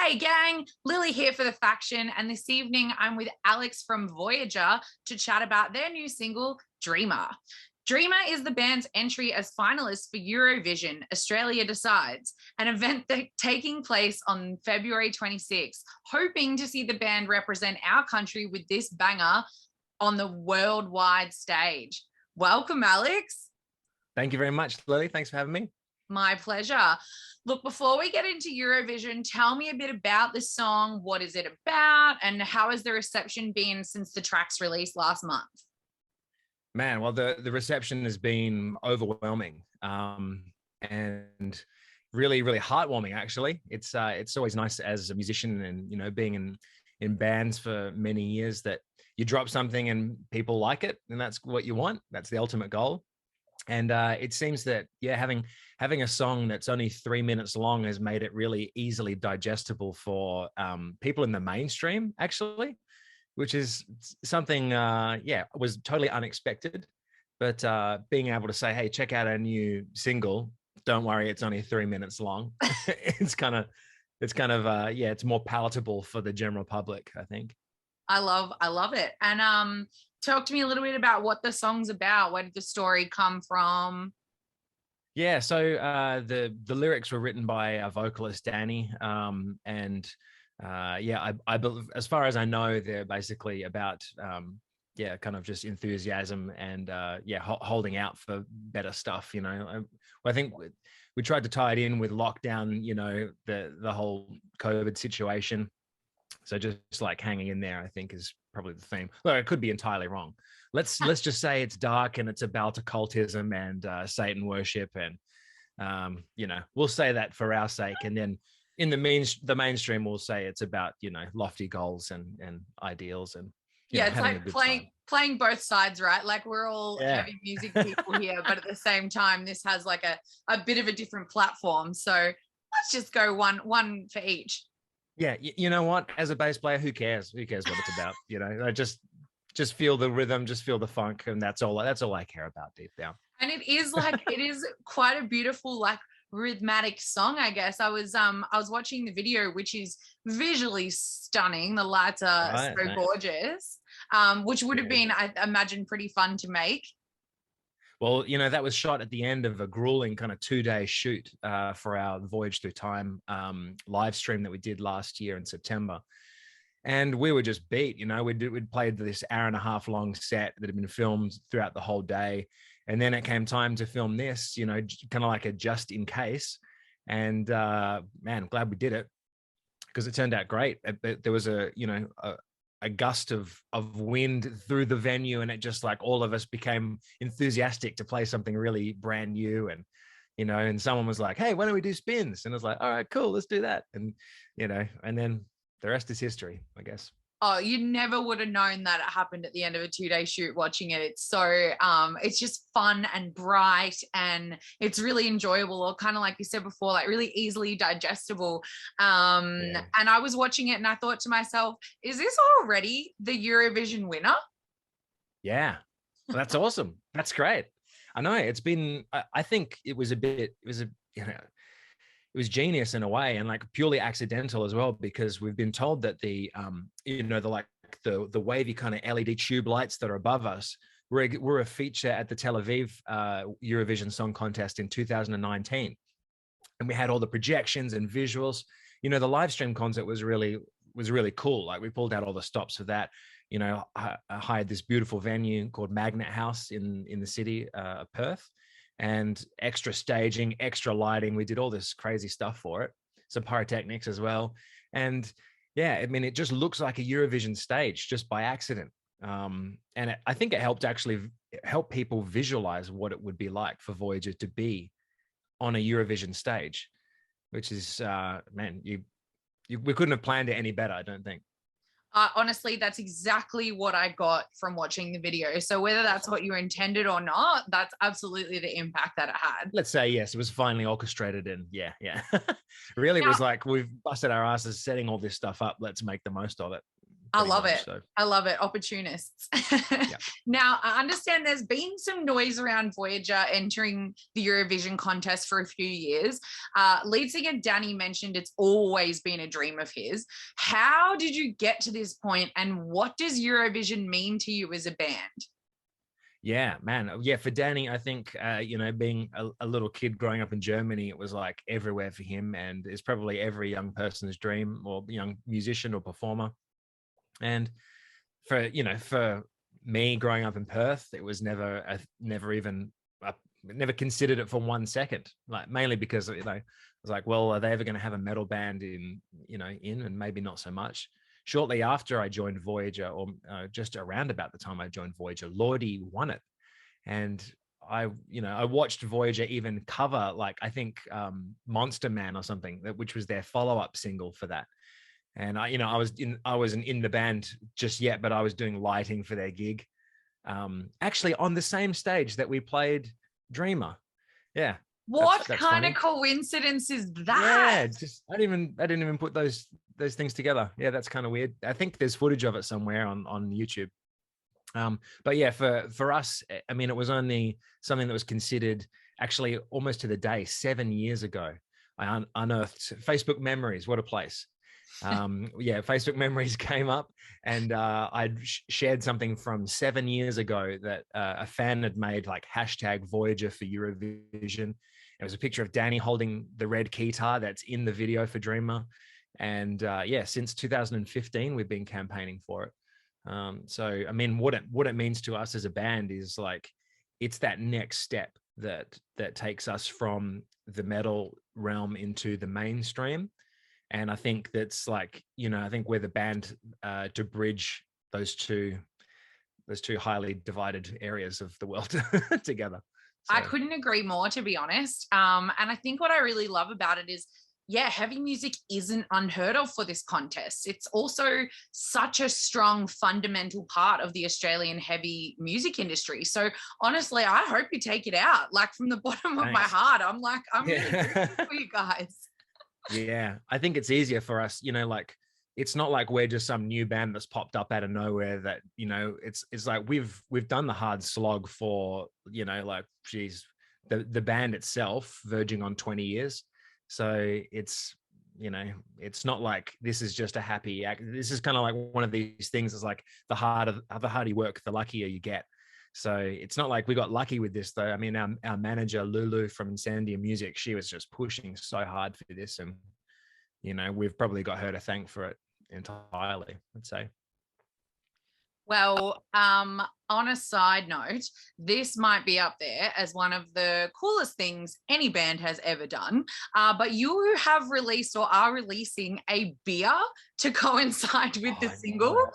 Hey gang, Lily here for the faction, and this evening I'm with Alex from Voyager to chat about their new single, Dreamer. Dreamer is the band's entry as finalists for Eurovision, Australia Decides, an event taking place on February 26th, hoping to see the band represent our country with this banger on the worldwide stage. Welcome, Alex. Thank you very much, Lily. Thanks for having me. My pleasure. Look, before we get into Eurovision, tell me a bit about this song. What is it about? And how has the reception been since the track's released last month? Man, well, the reception has been overwhelming and really, really heartwarming, actually. It's always nice as a musician and, being in bands for many years that you drop something and people like it. And that's what you want. That's the ultimate goal. And it seems that, having a song that's only 3 minutes long has made it really easily digestible for people in the mainstream, actually, which is something, was totally unexpected. But being able to say, hey, check out our new single, don't worry, it's only 3 minutes long. it's more palatable for the general public, I think. I love it. And talk to me a little bit about what the song's about. Where did the story come from? Yeah, so the lyrics were written by a vocalist, Danny, I believe, as far as I know, they're basically about kind of just enthusiasm and holding out for better stuff. I think we tried to tie it in with lockdown, the whole COVID situation. So just like hanging in there, I think, is probably the theme. Well, it could be entirely wrong. Let's just say it's dark and it's about occultism and Satan worship, and we'll say that for our sake. And then in the mainstream, we'll say it's about lofty goals and ideals, and it's like playing both sides, right? Like we're all heavy music people here, but at the same time, this has like a bit of a different platform. So let's just go one for each. Yeah, you know what? As a bass player, who cares? Who cares what it's about? I just feel the rhythm, just feel the funk, and that's all I care about deep down. And it is quite a beautiful, like, rhythmic song, I guess. I was watching the video, which is visually stunning. The lights are gorgeous. Which would have been, I imagine, pretty fun to make. Well, that was shot at the end of a grueling kind of 2-day shoot for our Voyage Through Time live stream that we did last year in September. And we were just beat, we'd played this hour-and-a-half long set that had been filmed throughout the whole day. And then it came time to film this, kind of like a just in case. And man, glad we did it because it turned out great. There was a gust of wind through the venue, and it just like all of us became enthusiastic to play something really brand new. And and someone was like, hey, why don't we do spins? And I was like, all right, cool, let's do that. And and then the rest is history, I guess. Oh, you never would have known that it happened at the end of a 2-day shoot watching it. It's so it's just fun and bright, and it's really enjoyable, or kind of like you said before, like really easily digestible. And I was watching it and I thought to myself, is this already the Eurovision winner? Yeah, well, that's awesome. That's great. I know it's been, I think it was genius in a way, and like purely accidental as well, because we've been told that the wavy kind of LED tube lights that are above us were a feature at the Tel Aviv Eurovision Song Contest in 2019, and we had all the projections and visuals. The live stream concert was really cool. Like we pulled out all the stops for that. I hired this beautiful venue called Magnet House in the city of Perth. And extra staging, extra lighting. We did all this crazy stuff for it. Some pyrotechnics as well. And it just looks like a Eurovision stage just by accident. I think it helped help people visualize what it would be like for Voyager to be on a Eurovision stage, which is, we couldn't have planned it any better, I don't think. Honestly, that's exactly what I got from watching the video. So whether that's what you intended or not, that's absolutely the impact that it had. Let's say yes, it was finally orchestrated, and really, it was like we've busted our asses setting all this stuff up. Let's make the most of it. I pretty love much. it. So I love it. Opportunists. yeah. Now, I understand there's been some noise around Voyager entering the Eurovision contest for a few years. Lead singer Danny mentioned it's always been a dream of his. How did you get to this point, and what does Eurovision mean to you as a band? Yeah, man. Yeah, for Danny, I think, being a little kid growing up in Germany, it was like everywhere for him. And it's probably every young person's dream, or young musician or performer. And for me growing up in Perth, it was never considered it for 1 second, like mainly because, I was like, well, are they ever going to have a metal band in, and maybe not so much. Shortly after I joined Voyager, or just around about the time I joined Voyager, Lordi won it. And I watched Voyager even cover, like, I think Monster Man or something, which was their follow-up single for that. And I wasn't in the band just yet, but I was doing lighting for their gig. Actually on the same stage that we played Dreamer. Yeah. What that's kind funny. of coincidence is that? Yeah, just I didn't even put those things together. Yeah, that's kind of weird. I think there's footage of it somewhere on YouTube. But yeah, for us, I mean, it was only something that was considered, actually almost to the day, 7 years ago. I unearthed Facebook Memories. What a place. Facebook Memories came up, and I'd shared something from 7 years ago that a fan had made, like #Voyager for Eurovision. It was a picture of Danny holding the red guitar that's in the video for Dreamer. And since 2015, we've been campaigning for it. So, I mean, what it means to us as a band is, like, it's that next step that takes us from the metal realm into the mainstream. And I think that's, like, I think we're the band to bridge those two highly divided areas of the world together. So. I couldn't agree more, to be honest. And I think what I really love about it is, heavy music isn't unheard of for this contest. It's also such a strong fundamental part of the Australian heavy music industry. So honestly, I hope you take it out. Like, from the bottom of my heart, I'm really rooting for you guys. Yeah, I think it's easier for us, like, it's not like we're just some new band that's popped up out of nowhere that, it's like we've done the hard slog for, like, geez, the band itself verging on 20 years. So it's, it's not like this is just a happy act. This is kind of like one of these things. It's like the harder you work, the luckier you get. So it's not like we got lucky with this, though. I mean, our manager, Lulu from Insandia Music, she was just pushing so hard for this. And, we've probably got her to thank for it entirely, I'd say. Well, on a side note, this might be up there as one of the coolest things any band has ever done. But you have released, or are releasing, a beer to coincide with the single.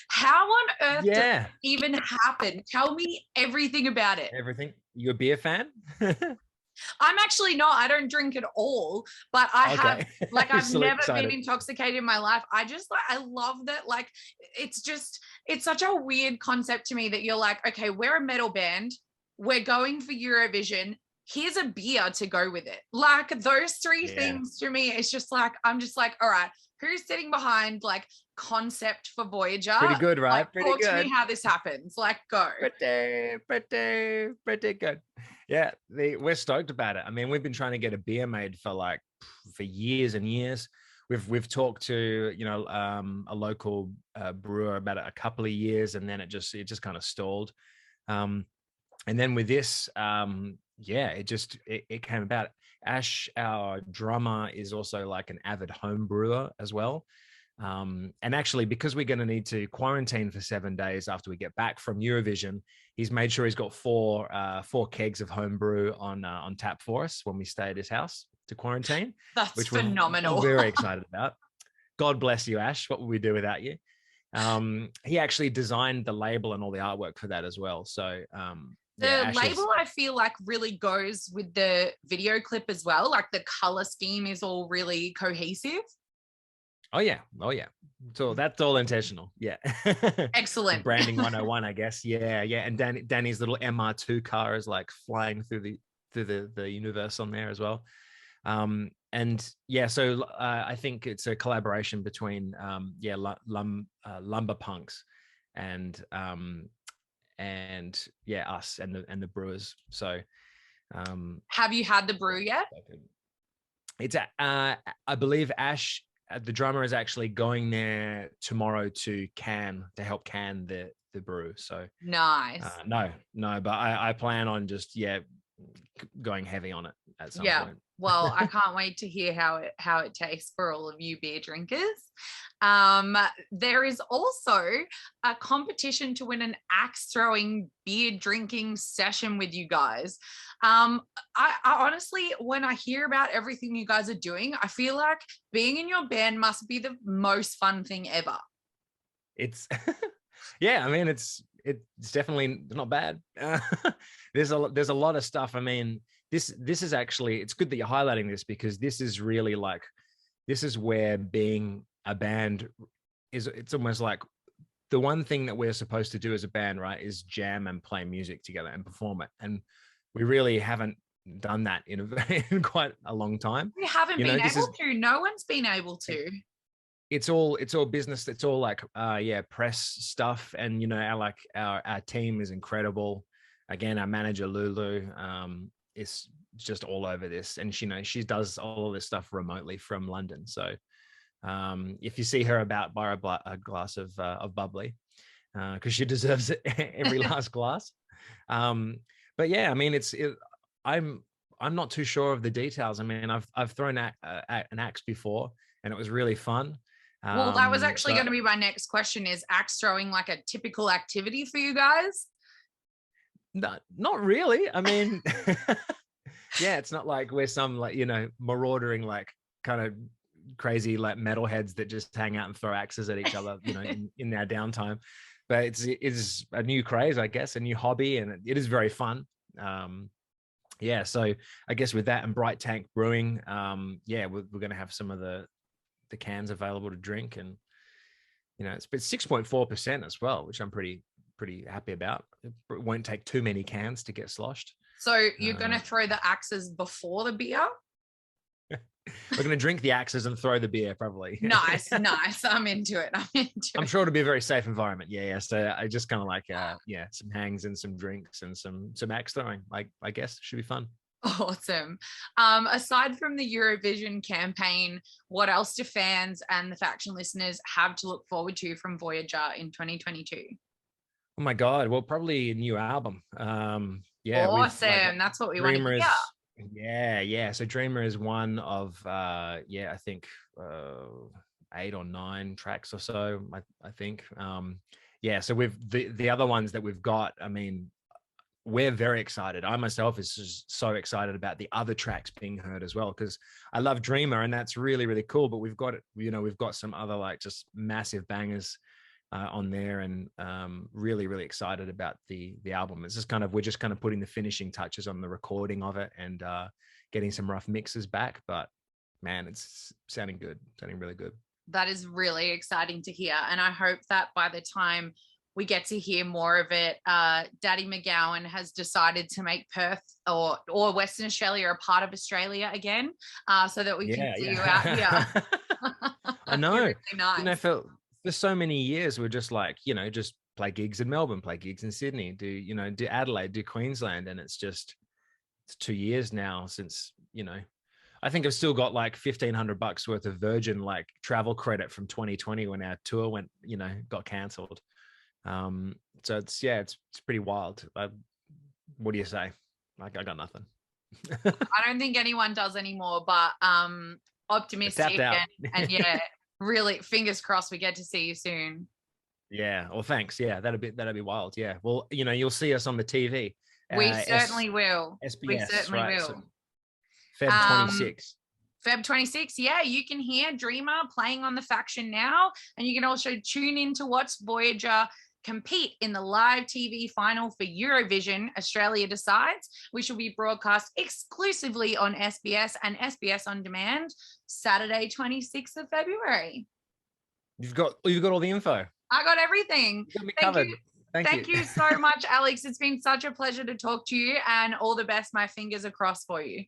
How on earth did it even happen? Tell me everything about it. Everything. You a beer fan? I'm actually not. I don't drink at all, but have, like, I've never been intoxicated in my life. I love that. Like, it's such a weird concept to me that you're like, okay, we're a metal band. We're going for Eurovision. Here's a beer to go with it. Like, those three things to me, it's just like, I'm just like, all right, who's sitting behind, like, concept for Voyager? Pretty good, right? Like, talk to me how this happens. Like, go. Pretty good. Yeah, we're stoked about it. I mean, we've been trying to get a beer made for years and years. We've talked to a local brewer about it a couple of years, and then it just kind of stalled. And then with this, it came about. Ash, our drummer, is also like an avid home brewer as well. And actually, because we're going to need to quarantine for 7 days after we get back from Eurovision, he's made sure he's got four kegs of home brew on tap for us when we stay at his house to quarantine. That's phenomenal. We're very excited about. God bless you, Ash. What would we do without you? He actually designed the label and all the artwork for that as well. So the label, I feel like, really goes with the video clip as well. Like, the color scheme is all really cohesive. Oh yeah. So that's all intentional. Yeah. Excellent. Branding 101, I guess. Yeah. And Danny's little MR2 car is like flying through the universe on there as well. and yeah, so I think it's a collaboration between lumber punks and yeah, us and the brewers. So have you had the brew yet? It's I believe Ash, the drummer, is actually going there tomorrow to help can the brew. So Nice. no, but I plan on just going heavy on it at some point. Well, I can't wait to hear how it tastes for all of you beer drinkers. There is also a competition to win an axe throwing beer drinking session with you guys. I honestly, when I hear about everything you guys are doing, I feel like being in your band must be the most fun thing ever. It's yeah, I mean, it's definitely not bad. There's a lot of stuff. I mean, this is actually, it's good that you're highlighting this, because this is really like, this is where being a band is, it's almost like the one thing that we're supposed to do as a band, right, is jam and play music together and perform it. And we really haven't done that in quite a long time. We haven't been able to. No one's been able to. It's all business. It's all like press stuff. And our team is incredible. Again, our manager Lulu is just all over this, and she does all of this stuff remotely from London. So if you see her about, buy a glass of bubbly, because she deserves it, every last glass. But yeah, I mean, I'm not too sure of the details. I mean, I've thrown an axe before, and it was really fun. Well, that was actually going to be my next question. Is axe throwing like a typical activity for you guys? Not really. I mean, yeah, it's not like we're some marauding kind of crazy metalheads that just hang out and throw axes at each other, in our downtime. But it's a new craze, I guess, a new hobby, and it is very fun. So I guess with that and Bright Tank Brewing, we're going to have some of the cans available to drink, and it's 6.4% as well, which I'm pretty happy about. It won't take too many cans to get sloshed. So you're going to throw the axes before the beer? We're going to drink the axes and throw the beer, probably. Nice. I'm into it. I'm sure it'll be a very safe environment. Yeah. So I just kind of like, some hangs and some drinks and some axe throwing. I guess should be fun. Awesome. Aside from the Eurovision campaign, what else do fans and the Faction listeners have to look forward to from Voyager in 2022? Oh my God. Well, probably a new album. Awesome. That's what we want to hear. Yeah. So Dreamer is one of, I think 8 or 9 tracks or so, I think. So we've the other ones that we've got, I mean, we're very excited. I myself is just so excited about the other tracks being heard as well, because I love Dreamer and that's really, really cool. But we've got some other just massive bangers on there, and really, really excited about the album. It's just we're just putting the finishing touches on the recording of it, and getting some rough mixes back. But man, it's sounding really good. That is really exciting to hear, and I hope that by the time we get to hear more of it, Daddy McGowan has decided to make Perth or Western Australia a part of Australia again, so that we can see you out here. I know. Really nice. For so many years, we're just just play gigs in Melbourne, play gigs in Sydney, do Adelaide, do Queensland, and it's 2 years now since, I think I've still got $1,500 worth of Virgin travel credit from 2020 when our tour got cancelled. So it's pretty wild. What do you say? I got nothing. I don't think anyone does anymore, but optimistic and really fingers crossed we get to see you soon. Yeah. Well, thanks. Yeah, that'd be wild. Yeah. Well, you'll see us on the TV. We certainly will. SBS, we certainly will. So Feb 26. Feb 26, yeah, you can hear Dreamer playing on the Faction now, and you can also tune in to watch Voyager compete in the live TV final for Eurovision Australia Decides, which will be broadcast exclusively on SBS and SBS On Demand, Saturday, 26th of February. You've got all the info. I got everything. You got me covered. Thank you so much, Alex. It's been such a pleasure to talk to you, and all the best. My fingers are crossed for you.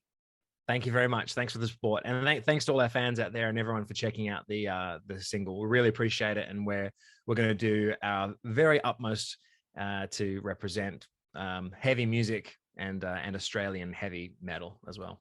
Thank you very much. Thanks for the support, and thanks to all our fans out there and everyone for checking out the single. We really appreciate it, and we're going to do our very utmost to represent heavy music and Australian heavy metal as well.